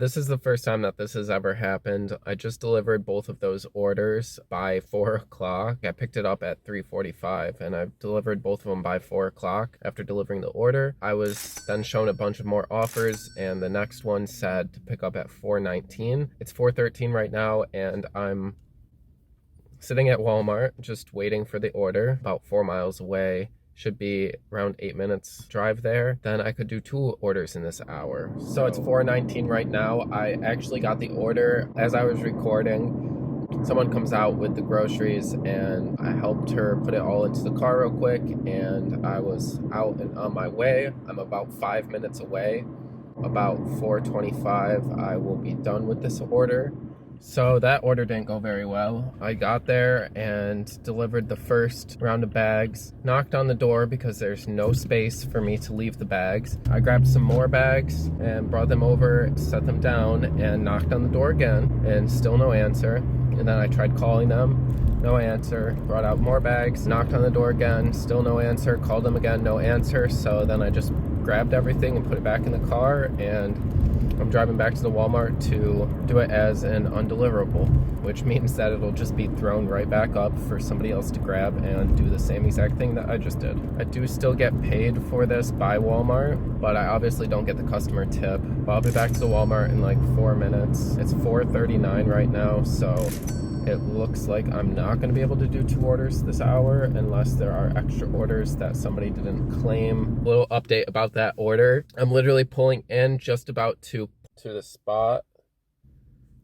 This is the first time that this has ever happened. I just delivered both of those orders by 4 o'clock. I picked it up at 3:45 and I've delivered both of them by 4 o'clock after delivering the order. I was then shown a bunch of more offers and the next one said to pick up at 4:19. It's 4:13 right now and I'm sitting at Walmart just waiting for the order about 4 miles away. Should be around 8 minutes drive there. Then I could do 2 orders in this hour. So it's 4:19 right now. I actually got the order as I was recording. Someone comes out with the groceries and I helped her put it all into the car real quick and I was out and on my way. I'm about 5 minutes away. About 4:25 I will be done with this order. So that order didn't go very well. I got there and delivered the first round of bags, knocked on the door because there's no space for me to leave the bags. I grabbed some more bags and brought them over, set them down, and knocked on the door again, and still no answer. And then I tried calling them, no answer. Brought out more bags, knocked on the door again, still no answer. Called them again, no answer. So then I just grabbed everything and put it back in the car, and I'm driving back to the Walmart to do it as an undeliverable, which means that it'll just be thrown right back up for somebody else to grab and do the same exact thing that I just did. I do still get paid for this by Walmart, but I obviously don't get the customer tip. But I'll be back to the Walmart in like 4 minutes. It's 4:39 right now, so it looks like I'm not going to be able to do 2 orders this hour unless there are extra orders that somebody didn't claim. A little update about that order. I'm literally pulling in just about to the spot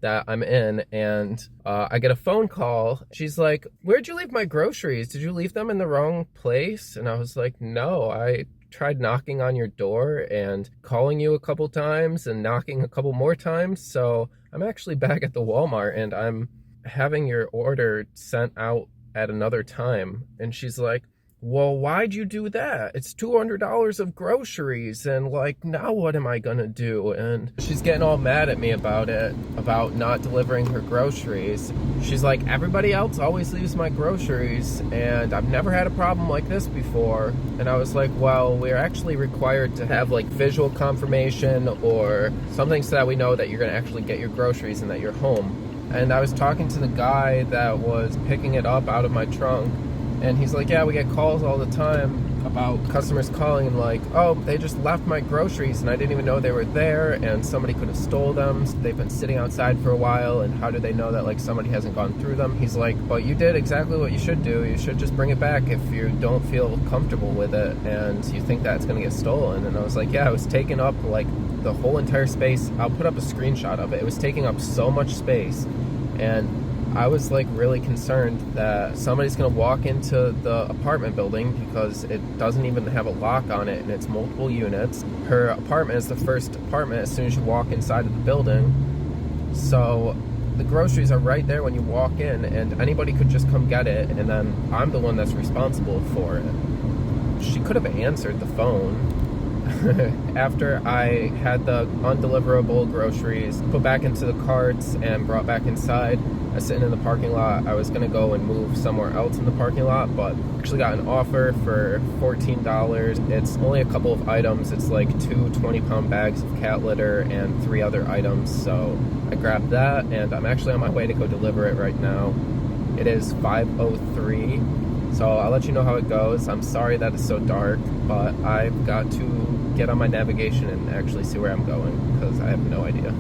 that I'm in, and I get a phone call. She's like, "Where'd you leave my groceries? Did you leave them in the wrong place?" And I was like, "No, I tried knocking on your door and calling you a couple times and knocking a couple more times. So I'm actually back at the Walmart and I'm having your order sent out at another time." And she's like, "Well, why'd you do that? It's $200 of groceries, and like, now what am I gonna do?" And she's getting all mad at me about it, about not delivering her groceries. She's like, "Everybody else always leaves my groceries, and I've never had a problem like this before." And I was like, "Well, we're actually required to have like visual confirmation or something so that we know that you're gonna actually get your groceries and that you're home." And I was talking to the guy that was picking it up out of my trunk, and he's like, "Yeah, we get calls all the time about customers calling and like, oh, they just left my groceries and I didn't even know they were there and somebody could have stole them. They've been sitting outside for a while and how do they know that like somebody hasn't gone through them?" He's like, "But you did exactly what you should do. You should just bring it back if you don't feel comfortable with it and you think that it's gonna get stolen." And I was like, "Yeah, it was taking up like the whole entire space." I'll put up a screenshot of it. It was taking up so much space, and I was like really concerned that somebody's gonna walk into the apartment building because it doesn't even have a lock on it and it's multiple units. Her apartment is the first apartment as soon as you walk inside of the building. So the groceries are right there when you walk in and anybody could just come get it, and then I'm the one that's responsible for it. She could have answered the phone. After I had the undeliverable groceries put back into the carts and brought back inside, I was sitting in the parking lot. I was gonna go and move somewhere else in the parking lot, but actually got an offer for $14. It's only a couple of items. It's like 2 20-pound bags of cat litter and 3 other items. So I grabbed that and I'm actually on my way to go deliver it right now. It is 5:03. So I'll let you know how it goes. I'm sorry that it's so dark, but I've got to get on my navigation and actually see where I'm going because I have no idea.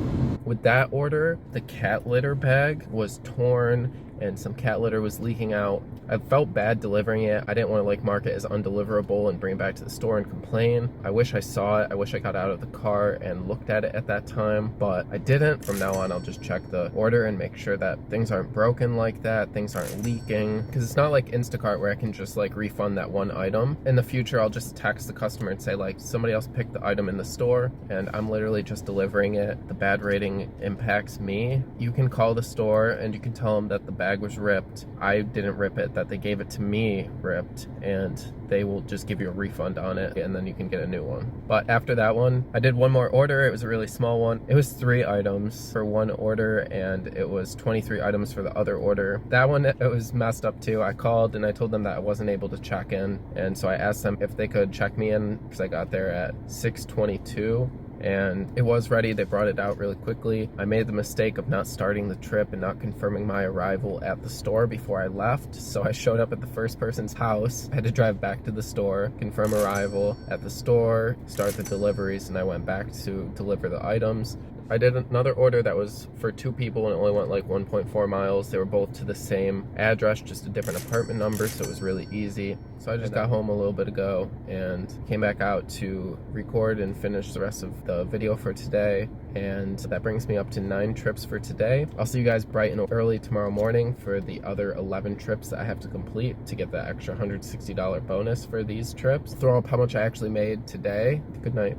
With that order, the cat litter bag was torn and some cat litter was leaking out. I felt bad delivering it. I didn't want to like mark it as undeliverable and bring it back to the store and complain. I wish I saw it. I wish I got out of the car and looked at it at that time, but I didn't. From now on, I'll just check the order and make sure that things aren't broken like that, things aren't leaking, because it's not like Instacart where I can just like refund that one item. In the future, I'll just text the customer and say like, somebody else picked the item in the store and I'm literally just delivering it. The bad rating impacts me. You can call the store and you can tell them that the bag was ripped. I didn't rip it, that they gave it to me ripped, and they will just give you a refund on it and then you can get a new one. But after that one, I did one more order. It was a really small one. It was 3 items for one order and it was 23 items for the other order. That one, it was messed up too. I called and I told them that I wasn't able to check in, and so I asked them if they could check me in because I got there at 6:22. and it was ready. They brought it out really quickly. I made the mistake of not starting the trip and not confirming my arrival at the store before I left, so I showed up at the first person's house. I had to drive back to the store, confirm arrival at the store, start the deliveries, and I went back to deliver the items. I did another order that was for 2 people and it only went like 1.4 miles. They were both to the same address, just a different apartment number, so it was really easy. So I just got home a little bit ago and came back out to record and finish the rest of the video for today. And that brings me up to 9 trips for today. I'll see you guys bright and early tomorrow morning for the other 11 trips that I have to complete to get that extra $160 bonus for these trips. Throw up how much I actually made today. Good night.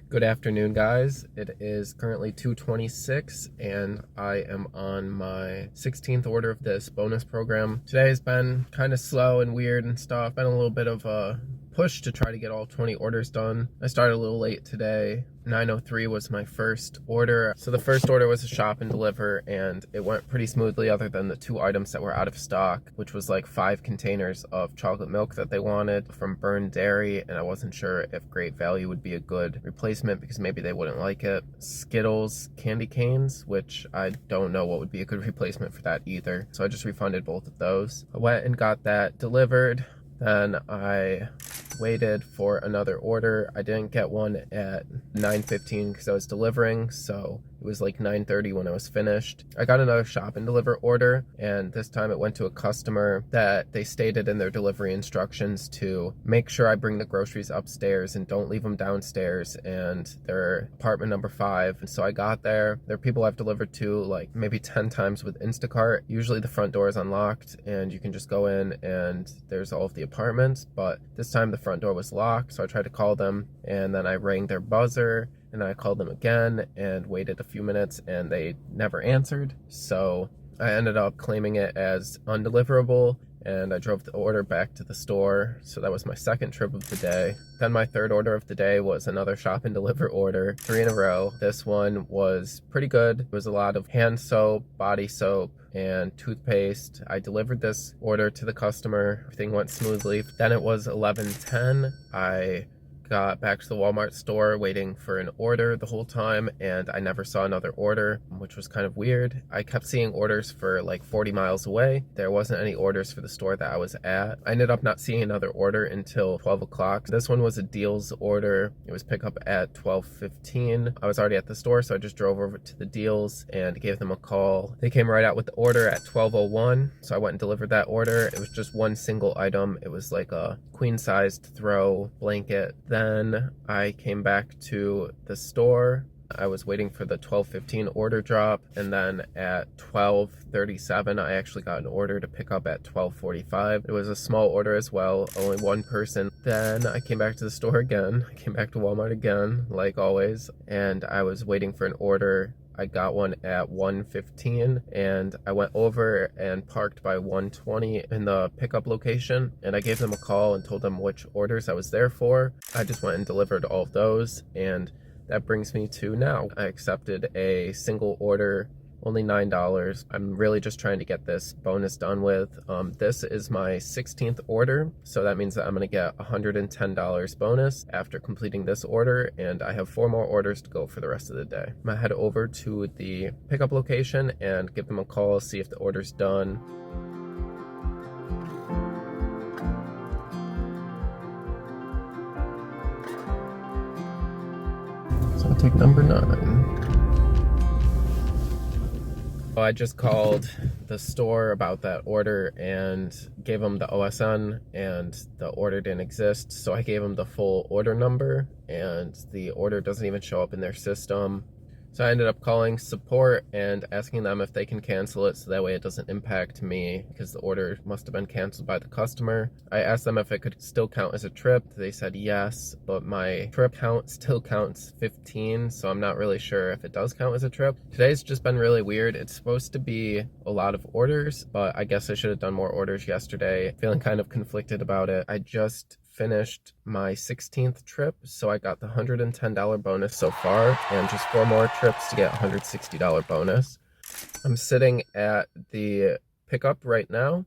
Good afternoon, guys. It is currently 2:26 and I am on my 16th order of this bonus program. Today has been kind of slow and weird and stuff. Been a little bit of a push to try to get all 20 orders done. I started a little late today. 9:03 was my first order. So the first order was a shop and deliver, and it went pretty smoothly other than the 2 items that were out of stock, which was like 5 containers of chocolate milk that they wanted from Burned Dairy, and I wasn't sure if Great Value would be a good replacement because maybe they wouldn't like it. Skittles candy canes, which I don't know what would be a good replacement for that either. So I just refunded both of those. I went and got that delivered. Then I waited for another order. I didn't get one at 9:15 because I was delivering, so it was like 9:30 when I was finished. I got another shop and deliver order, and this time it went to a customer that they stated in their delivery instructions to make sure I bring the groceries upstairs and don't leave them downstairs, and they're apartment number 5. And so I got there. There are people I've delivered to like maybe 10 times with Instacart. Usually the front door is unlocked and you can just go in and there's all of the apartments, but this time the front door was locked, so I tried to call them and then I rang their buzzer and I called them again and waited a few minutes and they never answered. So I ended up claiming it as undeliverable and I drove the order back to the store. So that was my second trip of the day. Then my third order of the day was another shop and deliver order, 3 in a row. This one was pretty good. It was a lot of hand soap, body soap, and toothpaste. I delivered this order to the customer. Everything went smoothly. Then it was 11:10. I got back to the Walmart store waiting for an order the whole time, and I never saw another order, which was kind of weird. I kept seeing orders for like 40 miles away. There wasn't any orders for the store that I was at. I ended up not seeing another order until 12 o'clock. This one was a deals order. It was pick up at 12:15. I was already at the store, so I just drove over to the deals and gave them a call. They came right out with the order at 12:01, so I went and delivered that order. It was just one single item. It was like a queen-sized throw blanket. Then I came back to the store. I was waiting for the 12:15 order drop, and then at 12:37 I actually got an order to pick up at 12:45. It was a small order as well, only one person. Then I came back to the store again. I came back to Walmart again, like always, and I was waiting for an order. I got one at 1:15 and I went over and parked by 1:20 in the pickup location, and I gave them a call and told them which orders I was there for. I just went and delivered all of those, and that brings me to now. I accepted a single order, only $9. I'm really just trying to get this bonus done with. This is my 16th order, so that means that I'm gonna get $110 bonus after completing this order, and I have 4 more orders to go for the rest of the day. I'm gonna head over to the pickup location and give them a call, see if the order's done. So I'll take number 9. I just called the store about that order and gave them the OSN, and the order didn't exist. So I gave them the full order number, and the order doesn't even show up in their system. So I ended up calling support and asking them if they can cancel it so that way it doesn't impact me, because the order must have been canceled by the customer. I asked them if it could still count as a trip. They said yes, but my trip count still counts 15, so I'm not really sure if it does count as a trip. Today's just been really weird. It's supposed to be a lot of orders, but I guess I should have done more orders yesterday. Feeling kind of conflicted about it. I just finished my 16th trip, so I got the $110 bonus so far, and just 4 more trips to get $160 bonus. I'm sitting at the pickup right now,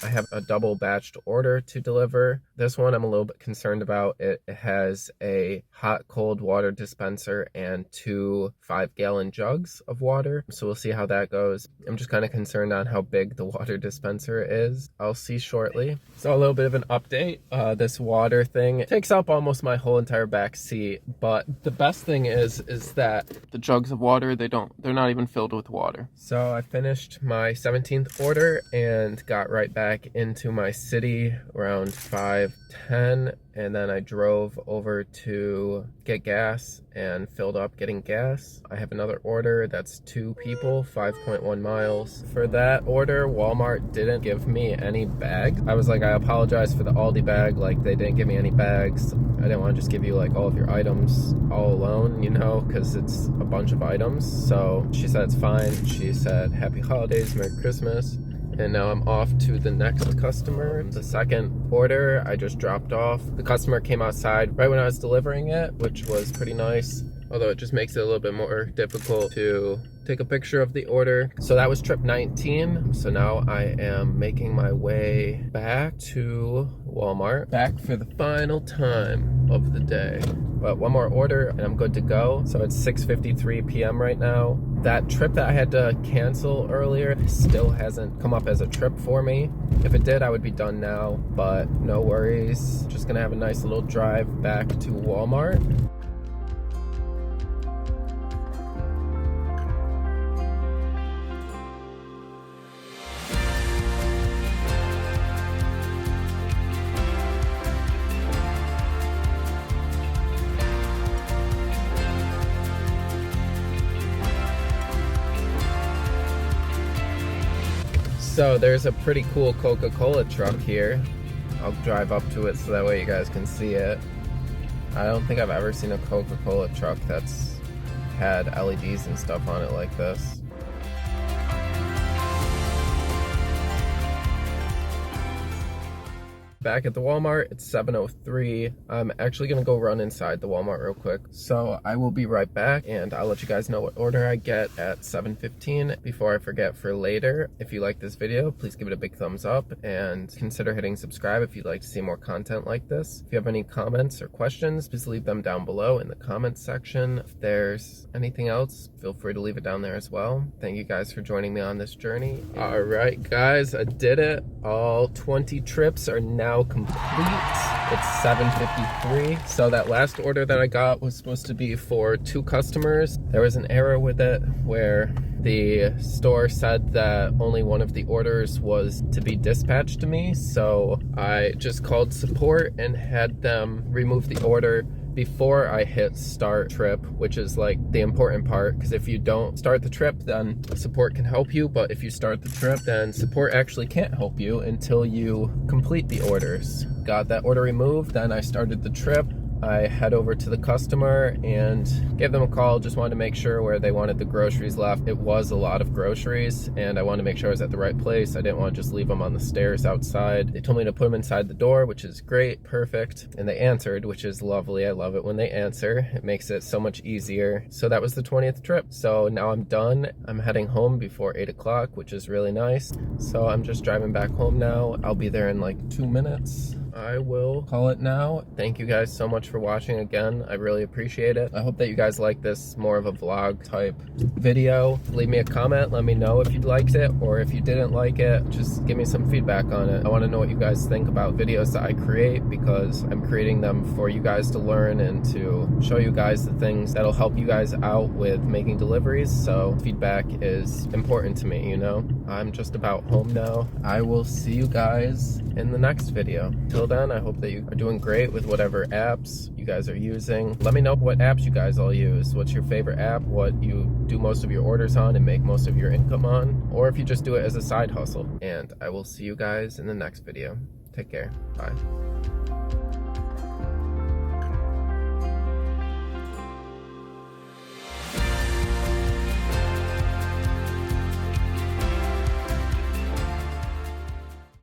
I have a double batched order to deliver. This one I'm a little bit concerned about. It has a hot cold water dispenser and 2 5-gallon jugs of water. So we'll see how that goes. I'm just kind of concerned on how big the water dispenser is. I'll see shortly. So a little bit of an update. This water thing takes up almost my whole entire back seat, but the best thing is that the jugs of water, they're not even filled with water. So I finished my 17th order and got right back into my city around 5:10, and then I drove over to get gas and filled up getting gas. I have another order that's 2 people, 5.1 miles. For that order, Walmart didn't give me any bag. I was like, I apologize for the Aldi bag, like they didn't give me any bags. I didn't want to just give you like all of your items all alone, you know, because it's a bunch of items. So she said it's fine. She said happy holidays, Merry Christmas. And now I'm off to the next customer. The second order I just dropped off. The customer came outside right when I was delivering it, which was pretty nice. Although it just makes it a little bit more difficult to take a picture of the order. So that was trip 19. So now I am making my way back to Walmart, back for the final time of the day. But one more order and I'm good to go. So it's 6:53 p.m. right now. That trip that I had to cancel earlier still hasn't come up as a trip for me. If it did, I would be done now, but no worries. Just gonna have a nice little drive back to Walmart. So there's a pretty cool Coca-Cola truck here. I'll drive up to it so that way you guys can see it. I don't think I've ever seen a Coca-Cola truck that's had LEDs and stuff on it like this. Back at the Walmart, it's 7:03. I'm actually gonna go run inside the Walmart real quick. So I will be right back and I'll let you guys know what order I get at 7:15. Before I forget for later, if you like this video, please give it a big thumbs up and consider hitting subscribe if you'd like to see more content like this. If you have any comments or questions, please leave them down below in the comments section. If there's anything else, feel free to leave it down there as well. Thank you guys for joining me on this journey. All right, guys, I did it. All 20 trips are now complete. It's 7:53. So that last order that I got was supposed to be for 2 customers. There was an error with it where the store said that only one of the orders was to be dispatched to me. So I just called support and had them remove the order before I hit start trip, which is like the important part, because if you don't start the trip, then support can help you, but if you start the trip, then support actually can't help you until you complete the orders. Got that order removed, then I started the trip. I head over to the customer and gave them a call, just wanted to make sure where they wanted the groceries left. It was a lot of groceries and I wanted to make sure I was at the right place. I didn't want to just leave them on the stairs outside. They told me to put them inside the door, which is great, perfect. And they answered, which is lovely. I love it when they answer. It makes it so much easier. So that was the 20th trip. So now I'm done. I'm heading home before 8 o'clock, which is really nice. So I'm just driving back home now. I'll be there in like 2 minutes. I will call it now. Thank you guys so much for watching again. I really appreciate it. I hope that you guys like this more of a vlog type video. Leave me a comment. Let me know if you liked it, or if you didn't like it, just give me some feedback on it. I want to know what you guys think about videos that I create, because I'm creating them for you guys to learn and to show you guys the things that'll help you guys out with making deliveries. So feedback is important to me, you know? I'm just about home now. I will see you guys in the next video. Till then, I hope that you are doing great with whatever apps you guys are using. Let me know what apps you guys all use. What's your favorite app? What you do most of your orders on and make most of your income on? Or if you just do it as a side hustle. And I will see you guys in the next video. Take care. Bye.